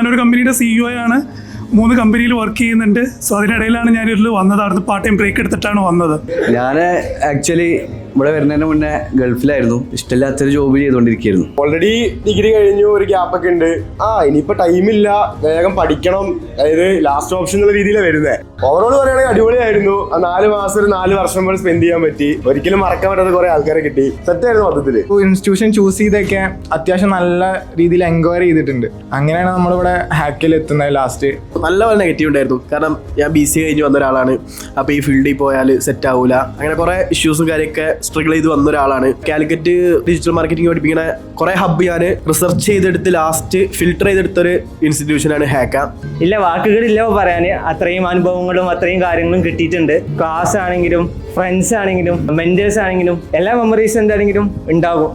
ഞാനൊരു കമ്പനിയുടെ CEO ആണ്, 3 കമ്പനിയിൽ വർക്ക് ചെയ്യുന്നുണ്ട്. സോ അതിനിടയിലാണ് ഞാനൊരു വന്നത്. അവിടുന്ന് പാർട്ട് ടൈം ബ്രേക്ക് എടുത്തിട്ടാണ് വന്നത്. ഞാൻ ആക്ച്വലി ഇവിടെ വരുന്നതിന് മുന്നേ ഗൾഫിലായിരുന്നു. ഇഷ്ടമില്ലാത്തൊരു ജോബ് ചെയ്തുകൊണ്ടിരിക്കുകയായിരുന്നു. ഓൾറെഡി ഡിഗ്രി കഴിഞ്ഞു, ഒരു ഗ്യാപ്പൊക്കെ ഉണ്ട്. ഇനിയിപ്പോൾ ടൈമില്ല, വേഗം പഠിക്കണം. അതായത് ലാസ്റ്റ് ഓപ്ഷൻ എന്നുള്ള രീതിയിലാണ് വരുന്നത്. ഓവറോൾ പറയുകയാണെങ്കിൽ അടിപൊളിയായിരുന്നു. 4 മാസം ഒരു 4 വർഷം പോലെ സ്പെൻഡ് ചെയ്യാൻ പറ്റി. ഒരിക്കലും മറക്കാൻ പറ്റാത്ത കുറെ ആൾക്കാരെ കിട്ടി. സെറ്റായിരുന്നു മൊത്തത്തിൽ. ഇൻസ്റ്റിറ്റ്യൂഷൻ ചൂസ് ചെയ്തൊക്കെ അത്യാവശ്യം നല്ല രീതിയിൽ എൻക്വയറി ചെയ്തിട്ടുണ്ട്. അങ്ങനെയാണ് നമ്മളിവിടെ ഹാക്കിൽ എത്തുന്നത്. ലാസ്റ്റ് നല്ല നെഗറ്റീവ് ഉണ്ടായിരുന്നു. കാരണം ഞാൻ BCA കഴിഞ്ഞ് വന്ന ഒരാളാണ്. അപ്പോൾ ഈ ഫീൽഡിൽ പോയാൽ സെറ്റ് ആവൂല, അങ്ങനെ കുറേ ഇഷ്യൂസും കാര്യമൊക്കെ സ്ട്രഗിൾ ചെയ്ത് വന്ന ഒരാളാണ്. കാലിക്കറ്റ് ഡിജിറ്റൽ മാർക്കറ്റിംഗ് പഠിപ്പിക്കുന്ന കുറേ ഹബ്ബ് ഞാൻ റിസർച്ച് ചെയ്തെടുത്ത് ലാസ്റ്റ് ഫിൽട്ടർ ചെയ്തെടുത്തൊരു ഇൻസ്റ്റിറ്റ്യൂഷനാണ് ഹാക്ക. ഇല്ല, വാക്കുകളില്ല പറയാൻ. അത്രയും അനുഭവങ്ങളും അത്രയും കാര്യങ്ങളും കിട്ടിയിട്ടുണ്ട്. ക്ലാസ് ആണെങ്കിലും ഫ്രണ്ട്സ് ആണെങ്കിലും മെന്റേഴ്സ് ആണെങ്കിലും എല്ലാ മെമ്മറീസ് എന്താണെങ്കിലും ഉണ്ടാകും.